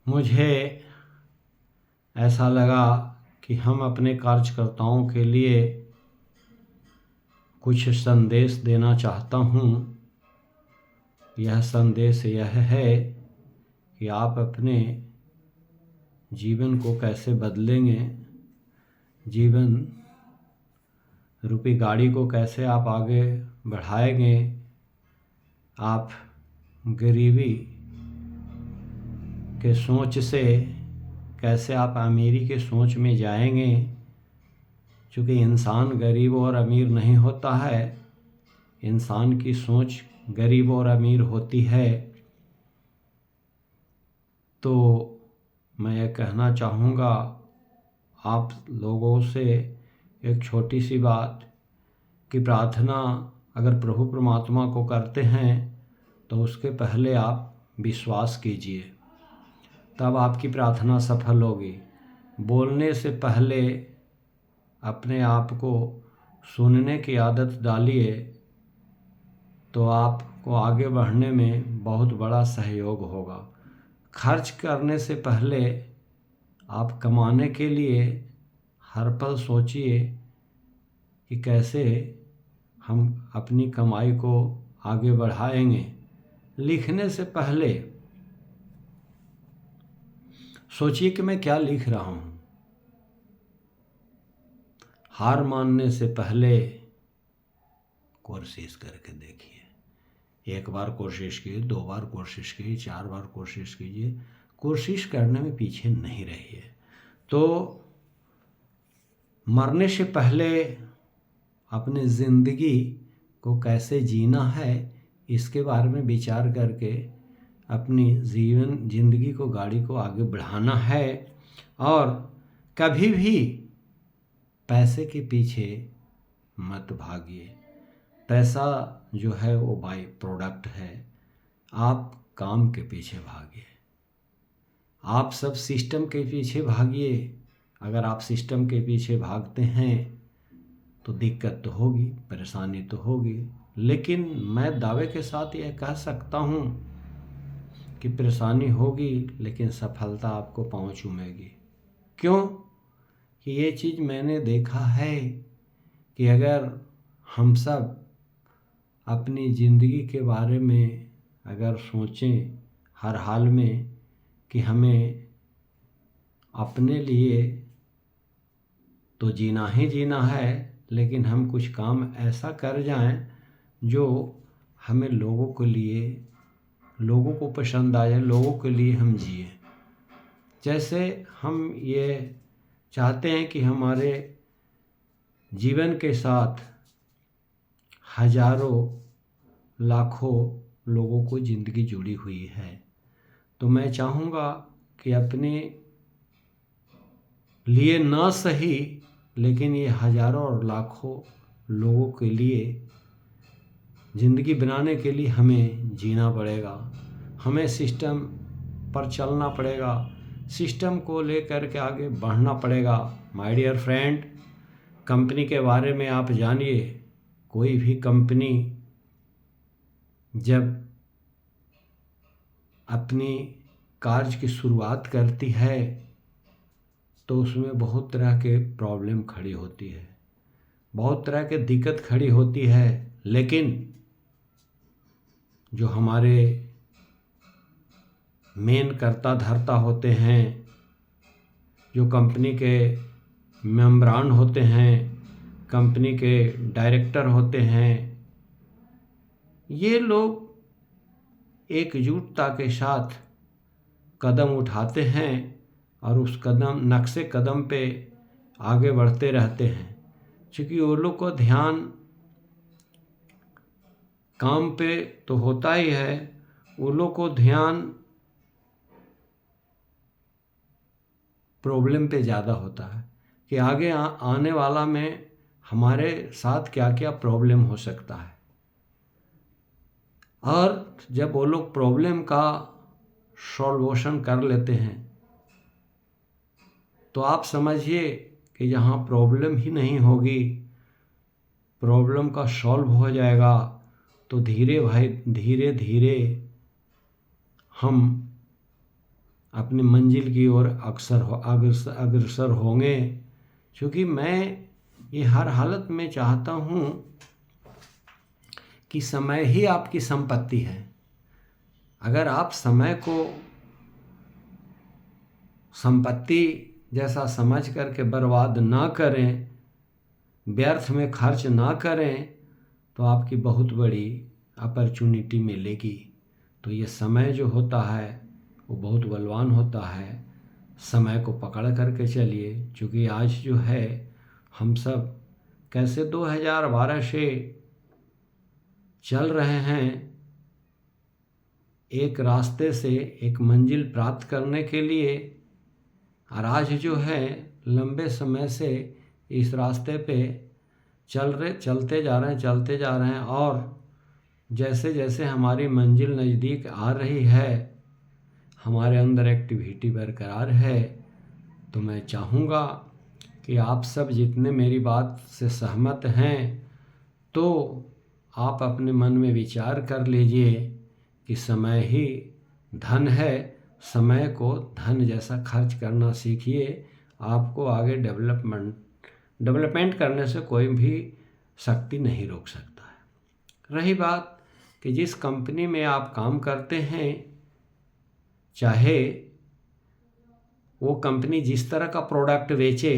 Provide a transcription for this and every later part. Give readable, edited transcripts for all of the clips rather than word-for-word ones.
मुझे ऐसा लगा कि हम अपने कार्यकर्ताओं के लिए कुछ संदेश देना चाहता हूँ। यह संदेश यह है कि आप अपने जीवन को कैसे बदलेंगे, जीवन रूपी गाड़ी को कैसे आप आगे बढ़ाएंगे, आप गरीबी के सोच से कैसे आप अमीरी के सोच में जाएंगे। क्योंकि इंसान गरीब और अमीर नहीं होता है, इंसान की सोच गरीब और अमीर होती है। तो मैं ये कहना चाहूँगा आप लोगों से एक छोटी सी बात कि प्रार्थना अगर प्रभु परमात्मा को करते हैं तो उसके पहले आप विश्वास कीजिए, तब आपकी प्रार्थना सफल होगी। बोलने से पहले अपने आप को सुनने की आदत डालिए, तो आपको आगे बढ़ने में बहुत बड़ा सहयोग होगा। खर्च करने से पहले आप कमाने के लिए हर पल सोचिए कि कैसे हम अपनी कमाई को आगे बढ़ाएंगे। लिखने से पहले सोचिए कि मैं क्या लिख रहा हूँ। हार मानने से पहले कोशिश करके देखिए। एक बार कोशिश कीजिए, 2 बार कोशिश कीजिए, 4 बार कोशिश कीजिए। कोशिश करने में पीछे नहीं रहिए। तो मरने से पहले अपनी ज़िंदगी को कैसे जीना है इसके बारे में विचार करके अपनी ज़िंदगी को गाड़ी को आगे बढ़ाना है। और कभी भी पैसे के पीछे मत भागिए। पैसा जो है वो बाय प्रोडक्ट है, आप काम के पीछे भागिए। आप सब सिस्टम के पीछे भागिए। अगर आप सिस्टम के पीछे भागते हैं तो दिक्कत तो होगी, परेशानी तो होगी, लेकिन मैं दावे के साथ यह कह सकता हूँ कि परेशानी होगी लेकिन सफलता आपको पाँव चूमेगी। क्यों? कि ये चीज़ मैंने देखा है कि अगर हम सब अपनी ज़िंदगी के बारे में अगर सोचें हर हाल में कि हमें अपने लिए तो जीना ही जीना है, लेकिन हम कुछ काम ऐसा कर जाएं जो हमें लोगों के लिए, लोगों को पसंद आ जाए, लोगों के लिए हम जिए। जैसे हम ये चाहते हैं कि हमारे जीवन के साथ हजारों लाखों लोगों को ज़िंदगी जुड़ी हुई है, तो मैं चाहूँगा कि अपने लिए ना सही लेकिन ये हजारों और लाखों लोगों के लिए ज़िंदगी बनाने के लिए हमें जीना पड़ेगा। हमें सिस्टम पर चलना पड़ेगा, सिस्टम को लेकर के आगे बढ़ना पड़ेगा। माय डियर फ्रेंड, कंपनी के बारे में आप जानिए। कोई भी कंपनी जब अपनी कार्य की शुरुआत करती है तो उसमें बहुत तरह के प्रॉब्लम खड़ी होती है, बहुत तरह के दिक्कत खड़ी होती है। लेकिन जो हमारे मेन कर्ता धर्ता होते हैं, जो कंपनी के मेंबरान होते हैं, कंपनी के डायरेक्टर होते हैं, ये लोग एकजुटता के साथ कदम उठाते हैं और उस नक्शे कदम पे आगे बढ़ते रहते हैं। क्योंकि वो लोग को ध्यान काम पे तो होता ही है, वो लोग को ध्यान प्रॉब्लम पे ज़्यादा होता है कि आगे आने वाला में हमारे साथ क्या क्या प्रॉब्लम हो सकता है। और जब वो लोग प्रॉब्लम का सॉल्यूशन कर लेते हैं तो आप समझिए कि जहाँ प्रॉब्लम ही नहीं होगी, प्रॉब्लम का सॉल्व हो जाएगा, तो धीरे धीरे हम अपनी मंजिल की ओर अग्रसर होंगे। क्योंकि मैं ये हर हालत में चाहता हूँ कि समय ही आपकी संपत्ति है। अगर आप समय को संपत्ति जैसा समझ करके बर्बाद ना करें, व्यर्थ में खर्च ना करें, तो आपकी बहुत बड़ी अपॉर्चुनिटी मिलेगी। तो ये समय जो होता है वो बहुत बलवान होता है। समय को पकड़ करके चलिए, क्योंकि आज जो है हम सब कैसे 2012 से चल रहे हैं एक रास्ते से एक मंजिल प्राप्त करने के लिए, और आज जो है लंबे समय से इस रास्ते पे चलते जा रहे हैं और जैसे जैसे हमारी मंजिल नज़दीक आ रही है हमारे अंदर एक्टिविटी बरकरार है। तो मैं चाहूँगा कि आप सब जितने मेरी बात से सहमत हैं तो आप अपने मन में विचार कर लीजिए कि समय ही धन है। समय को धन जैसा खर्च करना सीखिए। आपको आगे डेवलपमेंट करने से कोई भी शक्ति नहीं रोक सकता है। रही बात कि जिस कंपनी में आप काम करते हैं, चाहे वो कंपनी जिस तरह का प्रोडक्ट बेचे,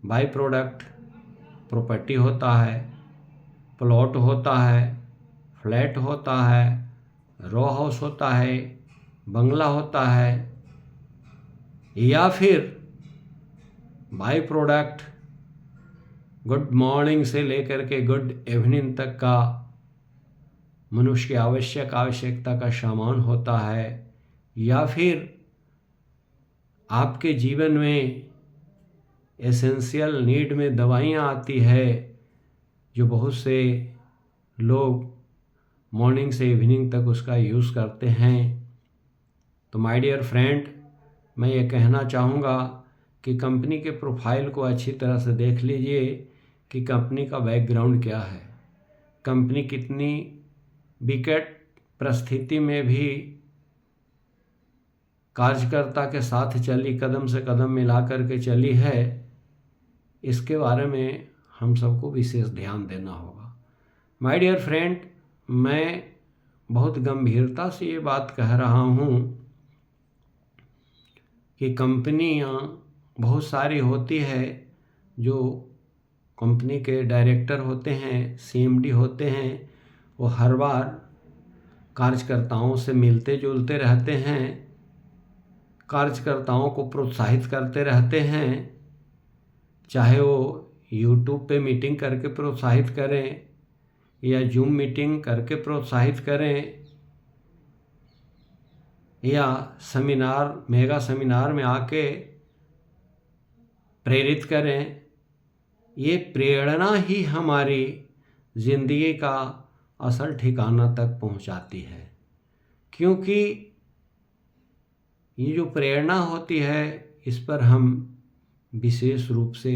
बाई प्रोडक्ट प्रॉपर्टी होता है, प्लॉट होता है, फ्लैट होता है, रो हाउस होता है, बंगला होता है, या फिर बाई प्रोडक्ट गुड मॉर्निंग से लेकर के गुड इवनिंग तक का मनुष्य की आवश्यकता का सामान होता है, या फिर आपके जीवन में एसेंशियल नीड में दवाइयाँ आती है जो बहुत से लोग मॉर्निंग से इवनिंग तक उसका यूज़ करते हैं। तो माय डियर फ्रेंड, मैं ये कहना चाहूँगा कि कंपनी के प्रोफाइल को अच्छी तरह से देख लीजिए कि कंपनी का बैकग्राउंड क्या है। कंपनी कितनी विकट परिस्थिति में भी कार्यकर्ता के साथ चली, कदम से कदम मिला करके चली है, इसके बारे में हम सबको विशेष ध्यान देना होगा। माय डियर फ्रेंड, मैं बहुत गंभीरता से ये बात कह रहा हूँ कि कंपनियाँ बहुत सारी होती है, जो कंपनी के डायरेक्टर होते हैं, सीएमडी होते हैं, वो हर बार कार्यकर्ताओं से मिलते जुलते रहते हैं, कार्यकर्ताओं को प्रोत्साहित करते रहते हैं। चाहे वो यूट्यूब पे मीटिंग करके प्रोत्साहित करें या जूम मीटिंग करके प्रोत्साहित करें या मेगा सेमिनार में आके प्रेरित करें। ये प्रेरणा ही हमारी ज़िंदगी का असल ठिकाना तक पहुंचाती है। क्योंकि ये जो प्रेरणा होती है इस पर हम विशेष रूप से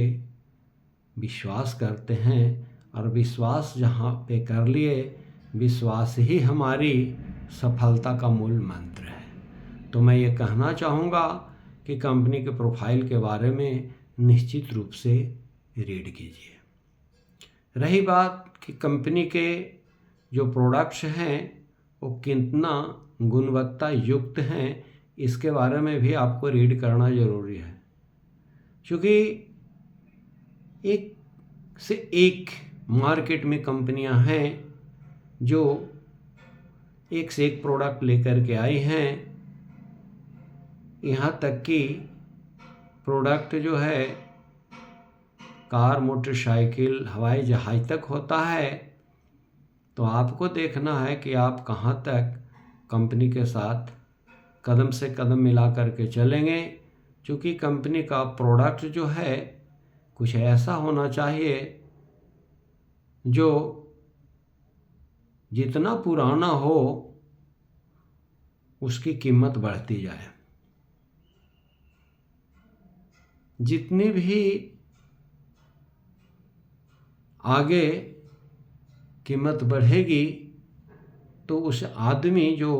विश्वास करते हैं, और विश्वास जहाँ पे कर लिए, विश्वास ही हमारी सफलता का मूल मंत्र है। तो मैं ये कहना चाहूँगा कि कंपनी के प्रोफाइल के बारे में निश्चित रूप से रीड कीजिए। रही बात कि कंपनी के जो प्रोडक्ट्स हैं वो कितना गुणवत्ता युक्त हैं, इसके बारे में भी आपको रीड करना ज़रूरी है। क्योंकि एक से एक मार्केट में कंपनियां हैं जो एक से एक प्रोडक्ट लेकर के आई हैं। यहाँ तक कि प्रोडक्ट जो है कार, मोटरसाइकिल, हवाई जहाज़ तक होता है। तो आपको देखना है कि आप कहाँ तक कंपनी के साथ कदम से कदम मिला करके चलेंगे। क्योंकि कंपनी का प्रोडक्ट जो है कुछ ऐसा होना चाहिए जो जितना पुराना हो उसकी कीमत बढ़ती जाए। जितनी भी आगे कीमत बढ़ेगी तो उस आदमी जो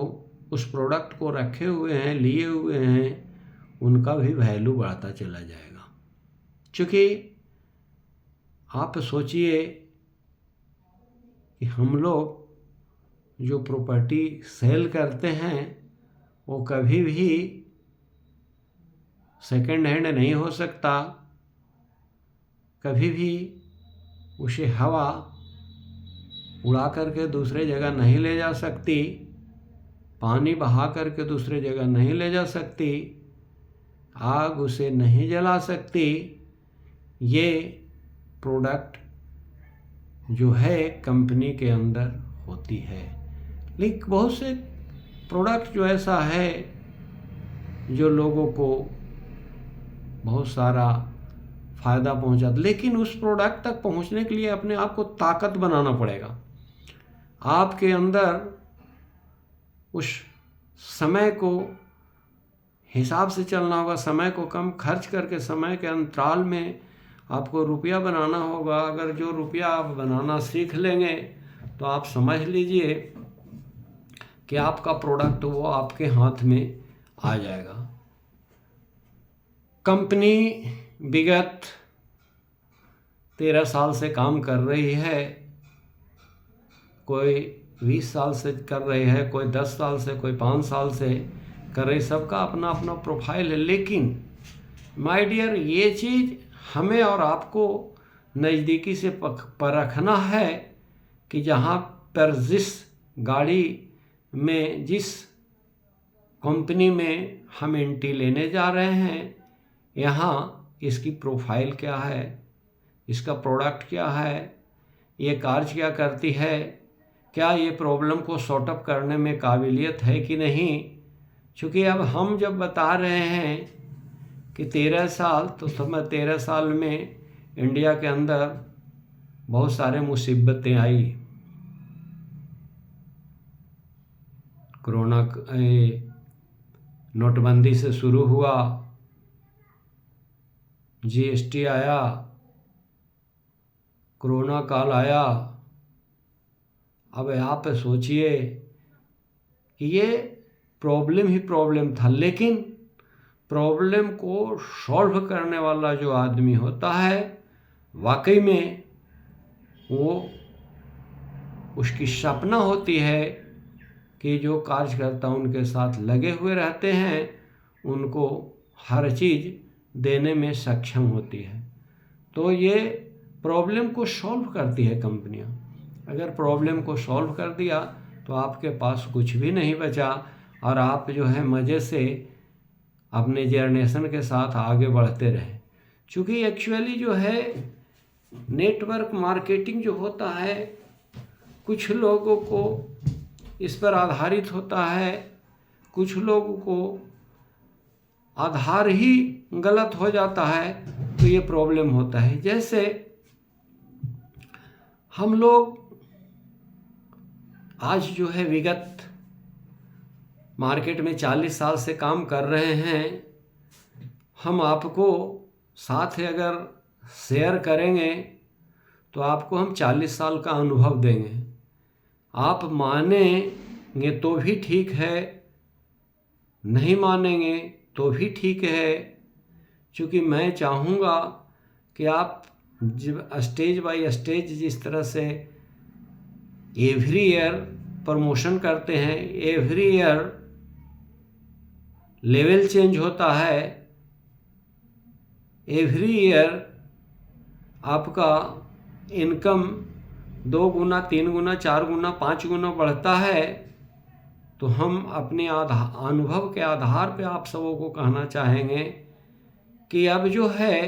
उस प्रोडक्ट को रखे हुए हैं, लिए हुए हैं, उनका भी वैल्यू बढ़ता चला जाएगा। क्योंकि आप सोचिए कि हम लोग जो प्रॉपर्टी सेल करते हैं वो कभी भी सेकंड हैंड नहीं हो सकता, कभी भी उसे हवा उड़ा करके दूसरे जगह नहीं ले जा सकती, पानी बहा करके दूसरे जगह नहीं ले जा सकती, आग उसे नहीं जला सकती। ये प्रोडक्ट जो है कंपनी के अंदर होती है। लेकिन बहुत से प्रोडक्ट जो ऐसा है जो लोगों को बहुत सारा फ़ायदा पहुंचाता, लेकिन उस प्रोडक्ट तक पहुंचने के लिए अपने आप को ताकत बनाना पड़ेगा। आपके अंदर उस समय को हिसाब से चलना होगा, समय को कम खर्च करके समय के अंतराल में आपको रुपया बनाना होगा। अगर जो रुपया आप बनाना सीख लेंगे तो आप समझ लीजिए कि आपका प्रोडक्ट वो आपके हाथ में आ जाएगा। कंपनी विगत 13 साल से काम कर रही है, कोई 20 साल से कर रही है, कोई 10 साल से, कोई 5 साल से कर रही, सबका अपना अपना प्रोफाइल है। लेकिन माय डियर, ये चीज़ हमें और आपको नज़दीकी से परखना है कि जहाँ पर जिस गाड़ी में, जिस कंपनी में हम एंट्री लेने जा रहे हैं, यहाँ इसकी प्रोफाइल क्या है, इसका प्रोडक्ट क्या है, ये कार्य क्या करती है, क्या ये प्रॉब्लम को सॉर्ट अप करने में काबिलियत है कि नहीं। क्योंकि अब हम जब बता रहे हैं कि 13 साल, तो समय 13 साल में इंडिया के अंदर बहुत सारे मुसीबतें आई। कोरोना, नोटबंदी से शुरू हुआ, जीएसटी आया, कोरोना काल आया। अब आप सोचिए कि ये प्रॉब्लम ही प्रॉब्लम था, लेकिन प्रॉब्लम को सॉल्व करने वाला जो आदमी होता है, वाकई में वो, उसकी सपना होती है कि जो कार्यकर्ता उनके साथ लगे हुए रहते हैं उनको हर चीज़ देने में सक्षम होती है। तो ये प्रॉब्लम को सॉल्व करती है कंपनियां। अगर प्रॉब्लम को सॉल्व कर दिया तो आपके पास कुछ भी नहीं बचा और आप जो है मज़े से अपने जनरेशन के साथ आगे बढ़ते रहे। क्योंकि एक्चुअली जो है नेटवर्क मार्केटिंग जो होता है, कुछ लोगों को इस पर आधारित होता है, कुछ लोगों को आधार ही गलत हो जाता है, तो ये प्रॉब्लम होता है। जैसे हम लोग आज जो है विगत मार्केट में 40 साल से काम कर रहे हैं, हम आपको साथ अगर शेयर करेंगे तो आपको हम 40 साल का अनुभव देंगे। आप मानेंगे तो भी ठीक है, नहीं मानेंगे तो भी ठीक है। क्योंकि मैं चाहूँगा कि आप जब स्टेज बाय स्टेज जिस तरह से एवरी ईयर प्रमोशन करते हैं, एवरी ईयर लेवल चेंज होता है, एवरी ईयर आपका इनकम 2 गुना, 3 गुना, 4 गुना, 5 गुना बढ़ता है, तो हम अपने अनुभव के आधार पे आप सबों को कहना चाहेंगे कि अब जो है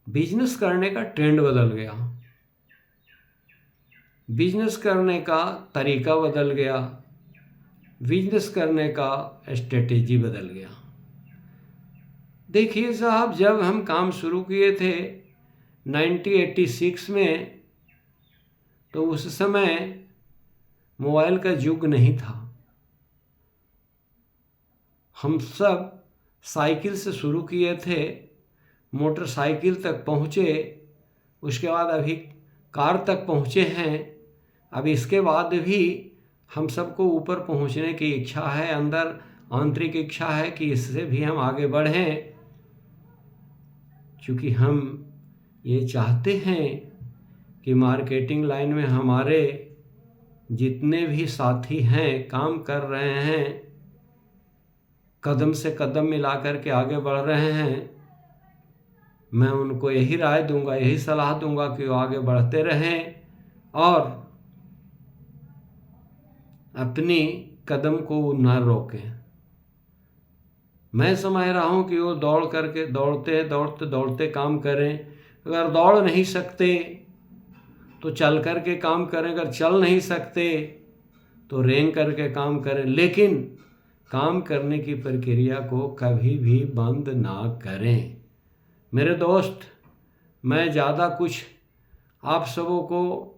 बिजनेस करने का ट्रेंड बदल गया, बिजनेस करने का तरीका बदल गया, बिजनेस करने का स्ट्रेटेजी बदल गया। देखिए साहब, जब हम काम शुरू किए थे 1986 में, तो उस समय मोबाइल का युग नहीं था। हम सब साइकिल से शुरू किए थे, मोटरसाइकिल तक पहुँचे, उसके बाद अभी कार तक पहुँचे हैं। अब इसके बाद भी हम सबको ऊपर पहुंचने की इच्छा है, अंदर आंतरिक इच्छा है कि इससे भी हम आगे बढ़ें, क्योंकि हम ये चाहते हैं कि मार्केटिंग लाइन में हमारे जितने भी साथी हैं, काम कर रहे हैं, कदम से कदम मिला कर के आगे बढ़ रहे हैं, मैं उनको यही राय दूंगा, यही सलाह दूंगा कि वो आगे बढ़ते रहें और अपनी कदम को न रोकें। मैं समझ रहा हूँ कि वो दौड़ करके दौड़ते दौड़ते दौड़ते काम करें। अगर दौड़ नहीं सकते तो चल कर के काम करें, अगर चल नहीं सकते तो रेंग करके काम करें, लेकिन काम करने की प्रक्रिया को कभी भी बंद ना करें। मेरे दोस्त, मैं ज़्यादा कुछ आप सबों को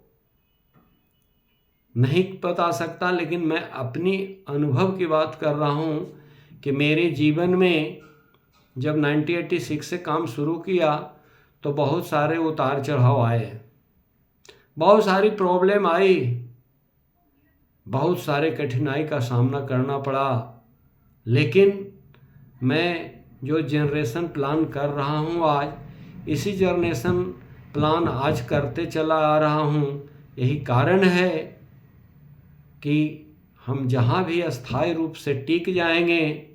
नहीं बता सकता, लेकिन मैं अपनी अनुभव की बात कर रहा हूँ कि मेरे जीवन में जब 1986 से काम शुरू किया तो बहुत सारे उतार चढ़ाव आए, बहुत सारी प्रॉब्लम आई, बहुत सारे कठिनाई का सामना करना पड़ा, लेकिन मैं जो जनरेशन प्लान कर रहा हूँ आज, इसी जनरेशन प्लान आज करते चला आ रहा हूँ। यही कारण है कि हम जहाँ भी अस्थायी रूप से टिक जाएंगे,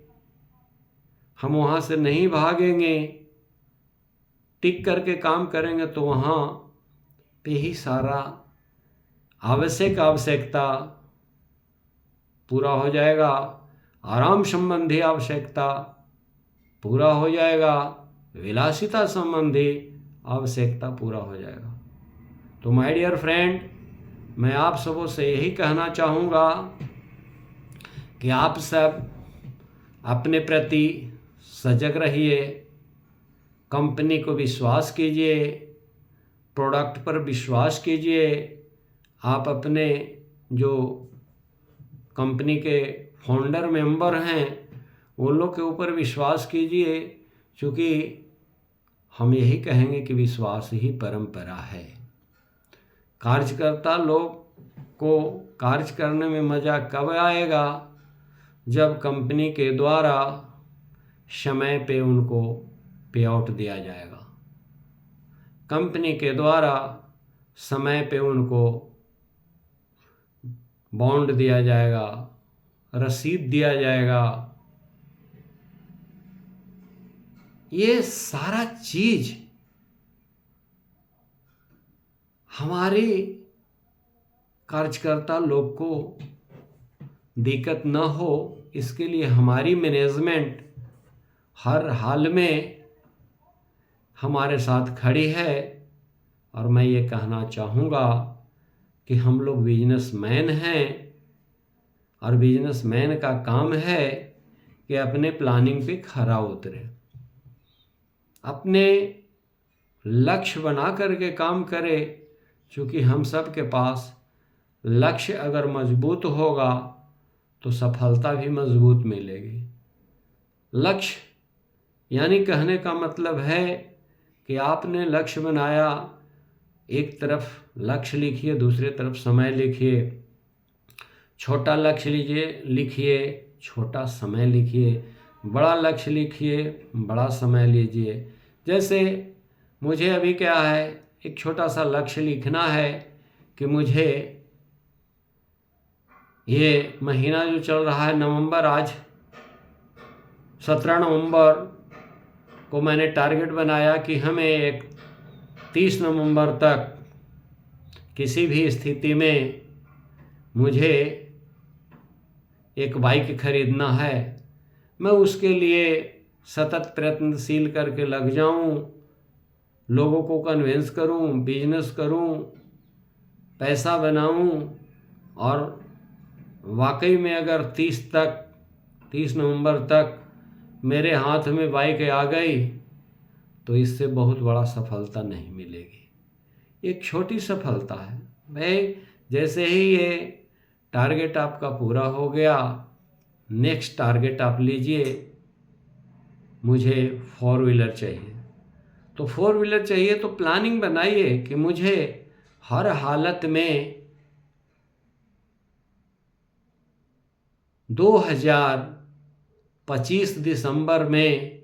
हम वहाँ से नहीं भागेंगे, टिक करके काम करेंगे तो वहाँ पे ही सारा आवश्यकता पूरा हो जाएगा, आराम संबंधी आवश्यकता पूरा हो जाएगा, विलासिता संबंधी आवश्यकता पूरा हो जाएगा। तो माय डियर फ्रेंड, मैं आप सबों से यही कहना चाहूँगा कि आप सब अपने प्रति सजग रहिए, कंपनी को विश्वास कीजिए, प्रोडक्ट पर विश्वास कीजिए, आप अपने जो कंपनी के फाउंडर मेंबर हैं उन लोग के ऊपर विश्वास कीजिए, क्योंकि हम यही कहेंगे कि विश्वास ही परंपरा है। कार्यकर्ता लोग को कार्य करने में मज़ा कब आएगा? जब कंपनी के द्वारा समय पे उनको पे आउट दिया जाएगा, कंपनी के द्वारा समय पे उनको बॉन्ड दिया जाएगा, रसीद दिया जाएगा। ये सारा चीज हमारे कार्यकर्ता लोग को दिक्कत न हो, इसके लिए हमारी मैनेजमेंट हर हाल में हमारे साथ खड़ी है। और मैं ये कहना चाहूँगा कि हम लोग बिजनेसमैन हैं और बिजनेसमैन का काम है कि अपने प्लानिंग पे खरा उतरे, अपने लक्ष्य बना करके काम करे, क्योंकि हम सब के पास लक्ष्य अगर मजबूत होगा तो सफलता भी मजबूत मिलेगी। लक्ष्य यानी कहने का मतलब है कि आपने लक्ष्य बनाया, एक तरफ लक्ष्य लिखिए, दूसरी तरफ समय लिखिए। छोटा लक्ष्य लीजिए, लिखिए, छोटा समय लिखिए, बड़ा लक्ष्य लिखिए, बड़ा समय लीजिए। जैसे मुझे अभी क्या है, एक छोटा सा लक्ष्य लिखना है कि मुझे ये महीना जो चल रहा है नवंबर, आज 17 नवंबर को मैंने टारगेट बनाया कि हमें 30 नवंबर तक किसी भी स्थिति में मुझे एक बाइक खरीदना है। मैं उसके लिए सतत प्रयत्नशील करके लग जाऊं, लोगों को कन्विंस करूं, बिजनेस करूं, पैसा बनाऊं, और वाकई में अगर 30 नवंबर तक मेरे हाथ में बाइक आ गई तो इससे बहुत बड़ा सफलता नहीं मिलेगी। एक छोटी सफलता है भाई। जैसे ही ये टारगेट आपका पूरा हो गया, नेक्स्ट टारगेट आप लीजिए, मुझे 4 व्हीलर चाहिए। तो 4 व्हीलर चाहिए तो प्लानिंग बनाइए कि मुझे हर हालत में 2025 दिसंबर में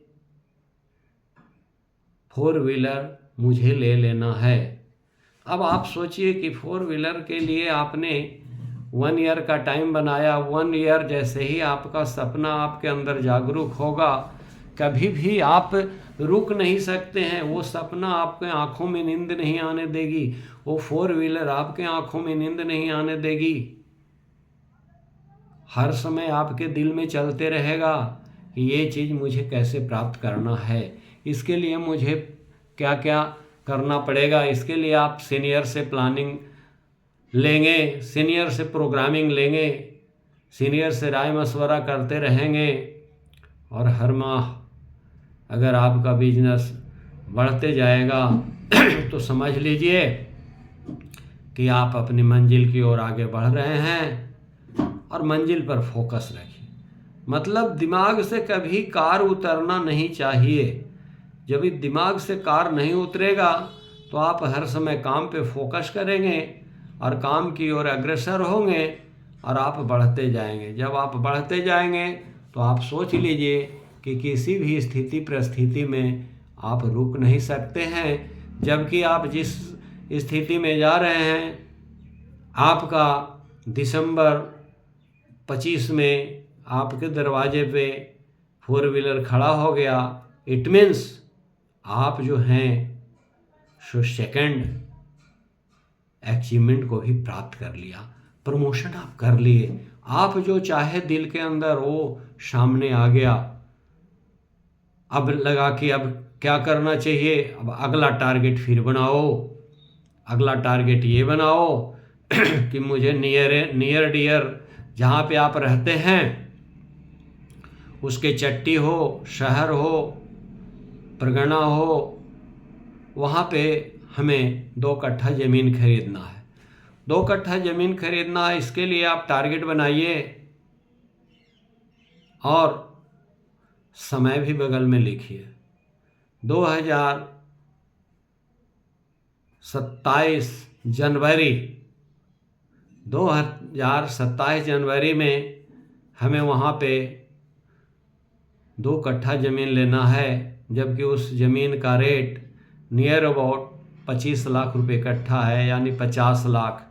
4 व्हीलर मुझे ले लेना है। अब आप सोचिए कि 4 व्हीलर के लिए आपने 1 ईयर का टाइम बनाया। 1 ईयर जैसे ही आपका सपना आपके अंदर जागरूक होगा, कभी भी आप रुक नहीं सकते हैं। वो सपना आपके आंखों में नींद नहीं आने देगी, वो 4 व्हीलर आपके आंखों में नींद नहीं आने देगी। हर समय आपके दिल में चलते रहेगा कि ये चीज़ मुझे कैसे प्राप्त करना है, इसके लिए मुझे क्या क्या करना पड़ेगा। इसके लिए आप सीनियर से प्लानिंग लेंगे, सीनियर से प्रोग्रामिंग लेंगे, सीनियर से राय मशवरा करते रहेंगे। और हर माह अगर आपका बिजनेस बढ़ते जाएगा तो समझ लीजिए कि आप अपनी मंजिल की ओर आगे बढ़ रहे हैं। और मंजिल पर फोकस रखिए, मतलब दिमाग से कभी कार उतरना नहीं चाहिए। जब दिमाग से कार नहीं उतरेगा तो आप हर समय काम पे फोकस करेंगे और काम की ओर अग्रसर होंगे और आप बढ़ते जाएंगे। जब आप बढ़ते जाएंगे तो आप सोच लीजिए कि किसी भी स्थिति परिस्थिति में आप रुक नहीं सकते हैं। जबकि आप जिस स्थिति में जा रहे हैं, आपका दिसंबर 25 में आपके दरवाजे पे 4 व्हीलर खड़ा हो गया, इट मीन्स आप जो हैं सो सेकंड अचीवमेंट को भी प्राप्त कर लिया, प्रमोशन आप कर लिए। आप जो चाहे दिल के अंदर वो सामने आ गया। अब लगा कि अब क्या करना चाहिए, अब अगला टारगेट फिर बनाओ। अगला टारगेट ये बनाओ कि मुझे नियर डियर जहाँ पे आप रहते हैं उसके चट्टी हो, शहर हो, परगना हो, वहाँ पे हमें 2 कट्ठा ज़मीन खरीदना है। 2 कट्ठा ज़मीन खरीदना है, इसके लिए आप टारगेट बनाइए और समय भी बगल में लिखिए। 2027 जनवरी में हमें वहाँ पे 2 कट्ठा ज़मीन लेना है, जबकि उस ज़मीन का रेट नियर अबाउट 25 लाख रुपए कट्ठा है, यानी 50 लाख।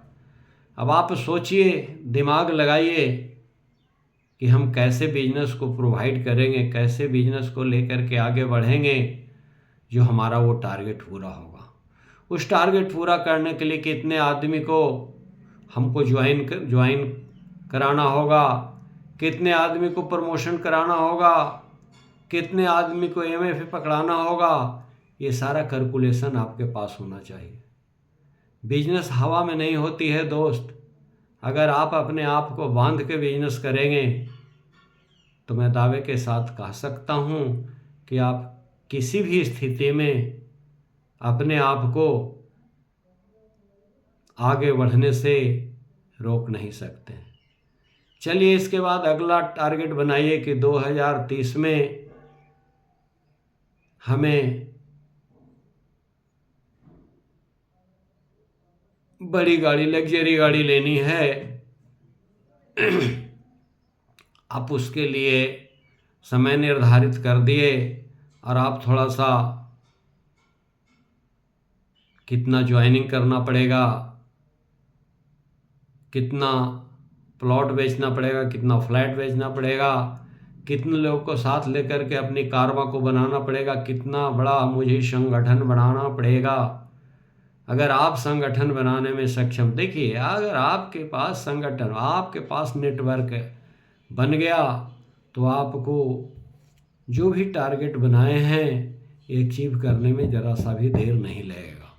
अब आप सोचिए, दिमाग लगाइए कि हम कैसे बिजनेस को प्रोवाइड करेंगे, कैसे बिजनेस को लेकर के आगे बढ़ेंगे जो हमारा वो टारगेट पूरा होगा। उस टारगेट पूरा करने के लिए कितने आदमी को हमको ज्वाइन कराना होगा, कितने आदमी को प्रमोशन कराना होगा, कितने आदमी को MFA पकड़ाना होगा, ये सारा कैलकुलेशन आपके पास होना चाहिए। बिजनेस हवा में नहीं होती है दोस्त। अगर आप अपने आप को बांध के बिजनेस करेंगे तो मैं दावे के साथ कह सकता हूँ कि आप किसी भी स्थिति में अपने आप को आगे बढ़ने से रोक नहीं सकते। चलिए, इसके बाद अगला टारगेट बनाइए कि 2030 में हमें बड़ी गाड़ी, लग्जरी गाड़ी लेनी है। आप उसके लिए समय निर्धारित कर दिए और आप थोड़ा सा कितना ज्वाइनिंग करना पड़ेगा, कितना प्लॉट बेचना पड़ेगा, कितना फ्लैट बेचना पड़ेगा, कितने लोगों को साथ लेकर के अपनी कारवा को बनाना पड़ेगा, कितना बड़ा मुझे संगठन बनाना पड़ेगा। अगर आप संगठन बनाने में सक्षम, देखिए, अगर आपके पास संगठन, आपके पास नेटवर्क बन गया तो आपको जो भी टारगेट बनाए हैं अचीव करने में ज़रा सा भी देर नहीं लगेगा।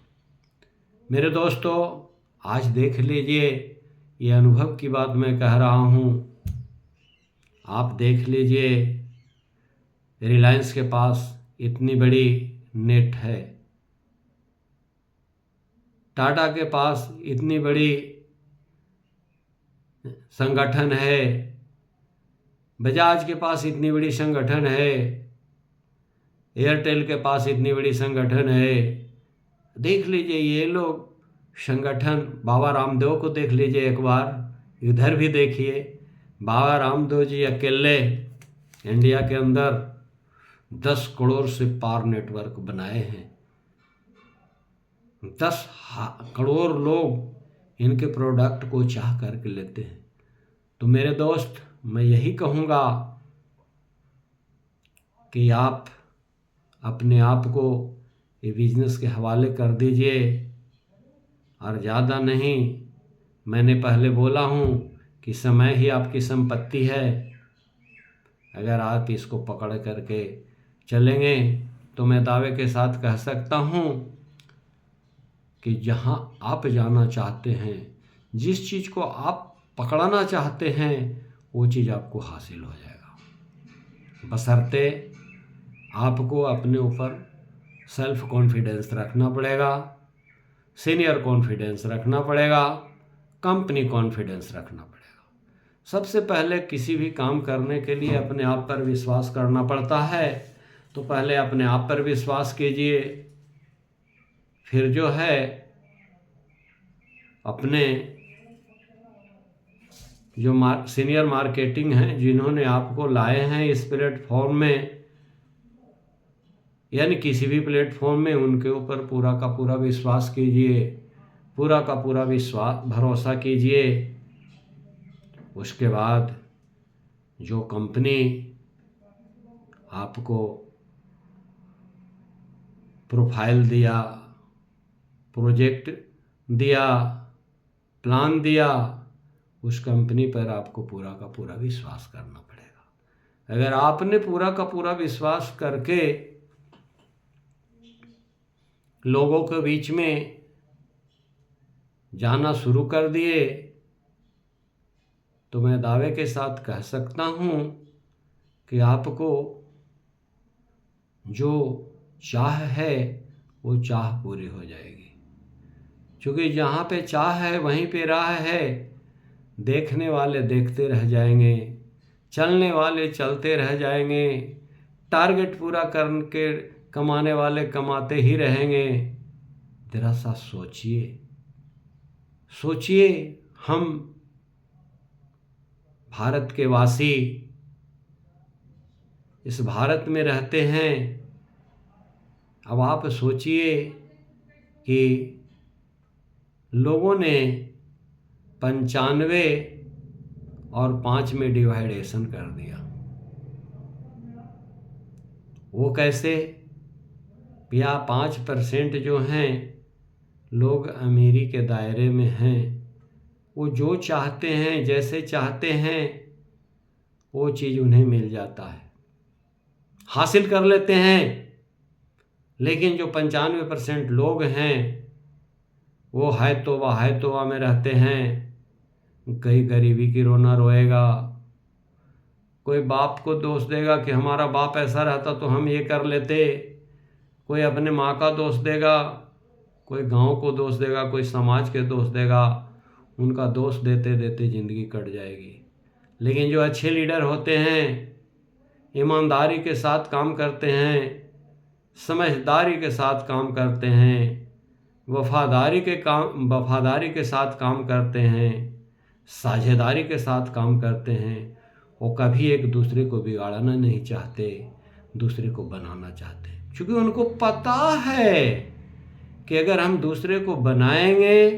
मेरे दोस्तों, आज देख लीजिए, ये अनुभव की बात मैं कह रहा हूँ। आप देख लीजिए, रिलायंस के पास इतनी बड़ी नेट है, टाटा के पास इतनी बड़ी संगठन है, बजाज के पास इतनी बड़ी संगठन है, एयरटेल के पास इतनी बड़ी संगठन है। देख लीजिए ये लोग संगठन, बाबा रामदेव को देख लीजिए एक बार, इधर भी देखिए, बाबा रामदेव जी अकेले इंडिया के अंदर 10 करोड़ से पार नेटवर्क बनाए हैं। 10 करोड़ लोग इनके प्रोडक्ट को चाह करके लेते हैं। तो मेरे दोस्त, मैं यही कहूँगा कि आप अपने आप को ये बिजनेस के हवाले कर दीजिए, और ज़्यादा नहीं। मैंने पहले बोला हूँ कि समय ही आपकी संपत्ति है। अगर आप इसको पकड़ करके चलेंगे तो मैं दावे के साथ कह सकता हूँ कि जहाँ आप जाना चाहते हैं, जिस चीज़ को आप पकड़ना चाहते हैं, वो चीज़ आपको हासिल हो जाएगा। बशर्ते आपको अपने ऊपर सेल्फ कॉन्फिडेंस रखना पड़ेगा, सीनियर कॉन्फिडेंस रखना पड़ेगा, कंपनी कॉन्फिडेंस रखना पड़ेगा। सबसे पहले किसी भी काम करने के लिए अपने आप पर विश्वास करना पड़ता है। तो पहले अपने आप पर विश्वास कीजिए, फिर जो है अपने जो सीनियर मार्केटिंग हैं, जिन्होंने आपको लाए हैं इस प्लेटफॉर्म में, यानी किसी भी प्लेटफॉर्म में, उनके ऊपर पूरा का पूरा विश्वास कीजिए, पूरा का पूरा भरोसा कीजिए। उसके बाद जो कंपनी आपको प्रोफाइल दिया, प्रोजेक्ट दिया, प्लान दिया, उस कंपनी पर आपको पूरा का पूरा विश्वास करना पड़ेगा। अगर आपने पूरा का पूरा विश्वास करके लोगों के बीच में जाना शुरू कर दिए, तो मैं दावे के साथ कह सकता हूँ कि आपको जो चाह है वो चाह पूरी हो जाएगी। क्योंकि जहाँ पे चाह है वहीं पे राह है। देखने वाले देखते रह जाएंगे, चलने वाले चलते रह जाएंगे, टारगेट पूरा करके कमाने वाले कमाते ही रहेंगे। जरा सा सोचिए, हम भारत के वासी इस भारत में रहते हैं। अब आप सोचिए कि लोगों ने 95 और 5 में डिवाइडेशन कर दिया। वो कैसे? या 5% जो हैं लोग अमीरी के दायरे में हैं, वो जो चाहते हैं, जैसे चाहते हैं, वो चीज़ उन्हें मिल जाता है, हासिल कर लेते हैं। लेकिन जो 95% लोग हैं, वो है तौबा में रहते हैं। कहीं गरीबी की रोना रोएगा, कोई बाप को दोष देगा कि हमारा बाप ऐसा रहता तो हम ये कर लेते, कोई अपने माँ का दोष देगा, कोई गांव को दोष देगा, कोई समाज के दोष देगा। उनका दोष देते देते ज़िंदगी कट जाएगी। लेकिन जो अच्छे लीडर होते हैं, ईमानदारी के साथ काम करते हैं, समझदारी के साथ काम करते हैं, वफादारी के साथ काम करते हैं, साझेदारी के साथ काम करते हैं, वो कभी एक दूसरे को बिगाड़ना नहीं चाहते, दूसरे को बनाना चाहते हैं। क्योंकि उनको पता है कि अगर हम दूसरे को बनाएंगे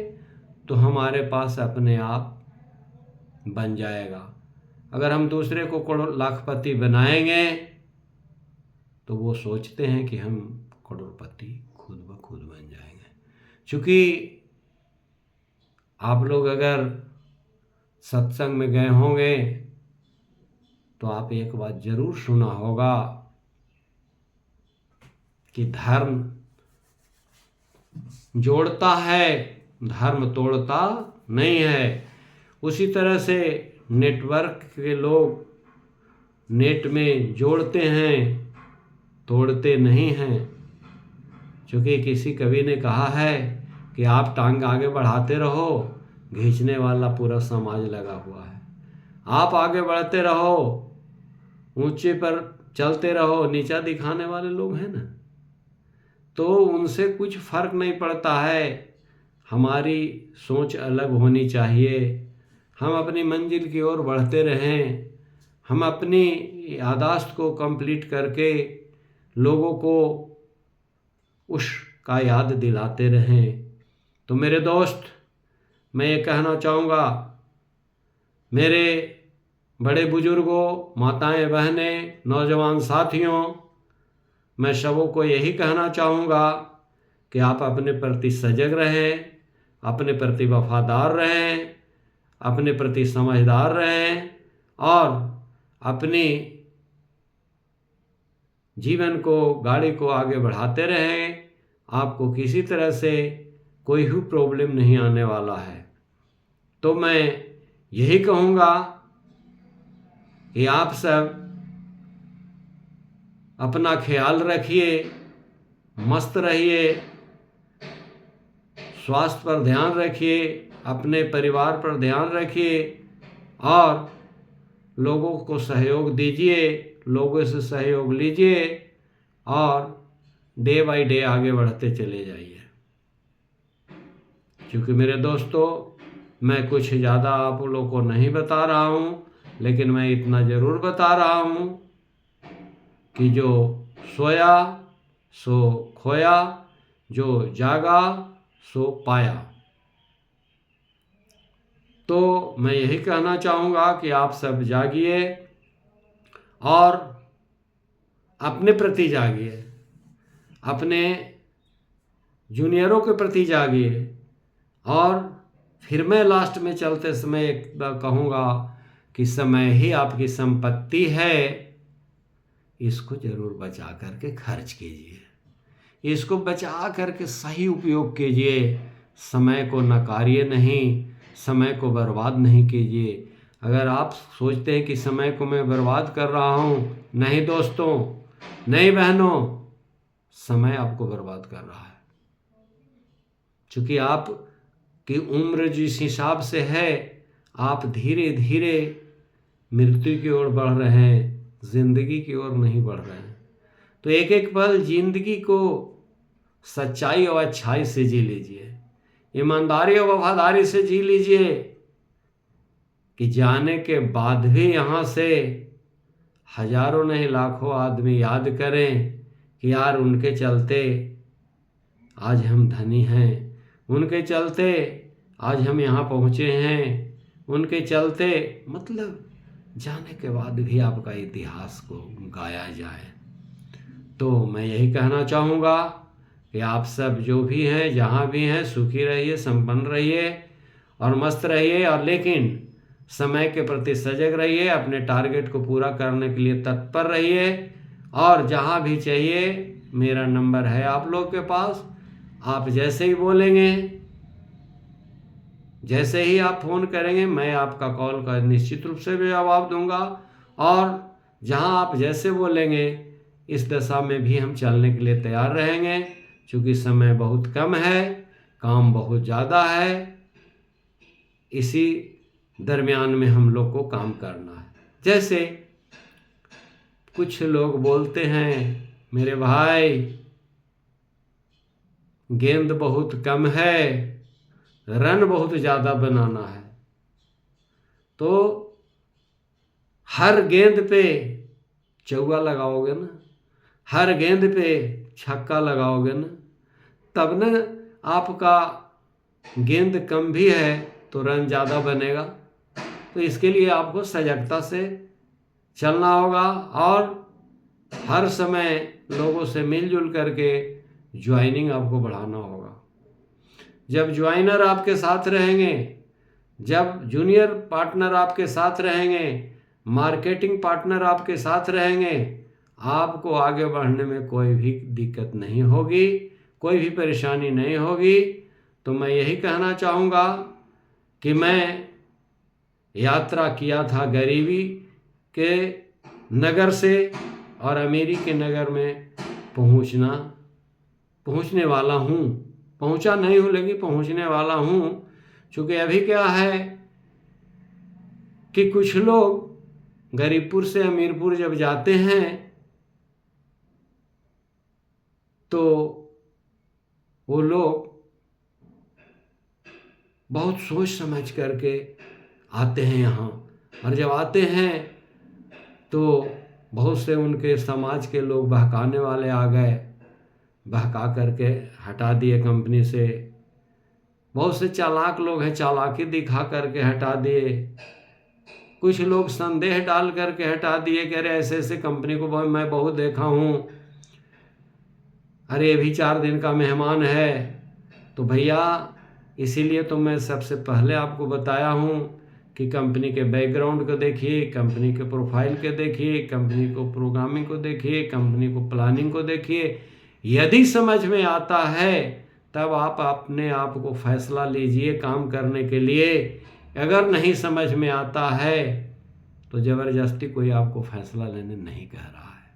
तो हमारे पास अपने आप बन जाएगा। अगर हम दूसरे को लाखपति बनाएंगे तो वो सोचते हैं कि हम करोड़पति खुद ब खुद बन जाएंगे। क्योंकि आप लोग अगर सत्संग में गए होंगे तो आप एक बात जरूर सुना होगा कि धर्म जोड़ता है, धर्म तोड़ता नहीं है। उसी तरह से नेटवर्क के लोग नेट में जोड़ते हैं, तोड़ते नहीं हैं। क्योंकि किसी कवि ने कहा है कि आप टांग आगे बढ़ाते रहो, खींचने वाला पूरा समाज लगा हुआ है। आप आगे बढ़ते रहो, ऊंचे पर चलते रहो, नीचा दिखाने वाले लोग हैं ना, तो उनसे कुछ फर्क नहीं पड़ता है। हमारी सोच अलग होनी चाहिए, हम अपनी मंजिल की ओर बढ़ते रहें, हम अपनी यादाश्त को कंप्लीट करके लोगों को उसका याद दिलाते रहें। तो मेरे दोस्त, मैं ये कहना चाहूँगा, मेरे बड़े बुजुर्गों, माताएं, बहनें, नौजवान साथियों, मैं सबों को यही कहना चाहूँगा कि आप अपने प्रति सजग रहें, अपने प्रति वफादार रहें, अपने प्रति समझदार रहें और अपनी जीवन को, गाड़ी को आगे बढ़ाते रहें। आपको किसी तरह से कोई भी प्रॉब्लम नहीं आने वाला है। तो मैं यही कहूँगा कि आप सब अपना ख्याल रखिए, मस्त रहिए, स्वास्थ्य पर ध्यान रखिए, अपने परिवार पर ध्यान रखिए और लोगों को सहयोग दीजिए, लोगों से सहयोग लीजिए और डे बाय डे आगे बढ़ते चले जाइए। क्योंकि मेरे दोस्तों, मैं कुछ ज़्यादा आप लोगों को नहीं बता रहा हूँ, लेकिन मैं इतना ज़रूर बता रहा हूँ कि जो सोया सो खोया, जो जागा सो पाया। तो मैं यही कहना चाहूँगा कि आप सब जागिए और अपने प्रति जागिए, अपने जूनियरों के प्रति जागिए। और फिर मैं लास्ट में चलते समय एक कहूँगा कि समय ही आपकी संपत्ति है, इसको ज़रूर बचा करके खर्च कीजिए, इसको बचा करके सही उपयोग कीजिए। समय को नकारिए नहीं, समय को बर्बाद नहीं कीजिए। अगर आप सोचते हैं कि समय को मैं बर्बाद कर रहा हूँ, नहीं दोस्तों, नहीं बहनों, समय आपको बर्बाद कर रहा है। क्योंकि आप की उम्र जिस हिसाब से है, आप धीरे धीरे मृत्यु की ओर बढ़ रहे हैं, जिंदगी की ओर नहीं बढ़ रहे हैं। तो एक एक पल जिंदगी को सच्चाई और अच्छाई से जी लीजिए, ईमानदारी और वफादारी से जी लीजिए कि जाने के बाद भी यहाँ से हजारों नहीं लाखों आदमी याद करें कि यार उनके चलते आज हम धनी हैं, उनके चलते आज हम यहाँ पहुँचे हैं, उनके चलते, मतलब जाने के बाद भी आपका इतिहास को गाया जाए। तो मैं यही कहना चाहूँगा कि आप सब जो भी हैं, जहाँ भी हैं, सुखी रहिए, संपन्न रहिए और मस्त रहिए। और लेकिन समय के प्रति सजग रहिए, अपने टारगेट को पूरा करने के लिए तत्पर रहिए। और जहाँ भी चाहिए मेरा नंबर है आप लोग के पास, आप जैसे ही बोलेंगे, जैसे ही आप फ़ोन करेंगे, मैं आपका कॉल का निश्चित रूप से भी जवाब दूंगा। और जहाँ आप जैसे बोलेंगे, इस दशा में भी हम चलने के लिए तैयार रहेंगे। क्योंकि समय बहुत कम है, काम बहुत ज़्यादा है, इसी दरमियान में हम लोग को काम करना है। जैसे कुछ लोग बोलते हैं, मेरे भाई गेंद बहुत कम है, रन बहुत ज़्यादा बनाना है। तो हर गेंद पे चौका लगाओगे ना, हर गेंद पे छक्का लगाओगे ना, तब न आपका गेंद कम भी है तो रन ज़्यादा बनेगा। तो इसके लिए आपको सजगता से चलना होगा और हर समय लोगों से मिलजुल करके ज्वाइनिंग आपको बढ़ाना होगा। जब ज्वाइनर आपके साथ रहेंगे, जब जूनियर पार्टनर आपके साथ रहेंगे, मार्केटिंग पार्टनर आपके साथ रहेंगे, आपको आगे बढ़ने में कोई भी दिक्कत नहीं होगी, कोई भी परेशानी नहीं होगी। तो मैं यही कहना चाहूँगा कि मैं यात्रा किया था गरीबी के नगर से और अमीरी के नगर में पहुँचने वाला हूँ। पहुँचा नहीं हूँ, लेकिन पहुँचने वाला हूँ। क्योंकि अभी क्या है कि कुछ लोग गरीबपुर से अमीरपुर जब जाते हैं तो वो लोग बहुत सोच समझ करके आते हैं यहाँ। और जब आते हैं तो बहुत से उनके समाज के लोग बहकाने वाले आ गए, बहका करके हटा दिए कंपनी से। बहुत से चालाक लोग हैं, चालाकी दिखा करके हटा दिए। कुछ लोग संदेह डाल करके हटा दिए कि अरे ऐसे ऐसे कंपनी को मैं बहुत देखा हूँ, अरे ये भी 4 दिन का मेहमान है। तो भैया इसीलिए तो मैं सबसे पहले आपको बताया हूँ कि कंपनी के बैकग्राउंड को देखिए, कंपनी के प्रोफाइल को देखिए, कंपनी को प्रोग्रामिंग को देखिए, कंपनी को प्लानिंग को देखिए। यदि समझ में आता है तब आप अपने आप को फैसला लीजिए काम करने के लिए। अगर नहीं समझ में आता है तो ज़बरदस्ती कोई आपको फैसला लेने नहीं कह रहा है,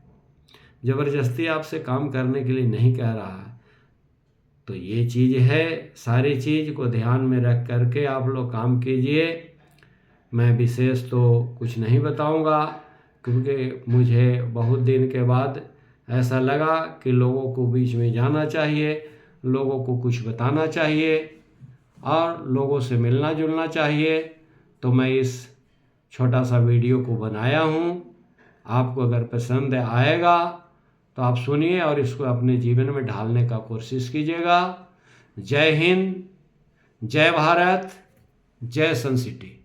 ज़बरदस्ती आपसे काम करने के लिए नहीं कह रहा है। तो ये चीज़ है, सारी चीज़ को ध्यान में रख करके आप लोग काम कीजिए। मैं विशेष तो कुछ नहीं बताऊंगा, क्योंकि मुझे बहुत दिन के बाद ऐसा लगा कि लोगों को बीच में जाना चाहिए, लोगों को कुछ बताना चाहिए और लोगों से मिलना जुलना चाहिए। तो मैं इस छोटा सा वीडियो को बनाया हूँ। आपको अगर पसंद आएगा तो आप सुनिए और इसको अपने जीवन में ढालने का कोशिश कीजिएगा। जय हिंद, जय भारत, जय सन सिटी।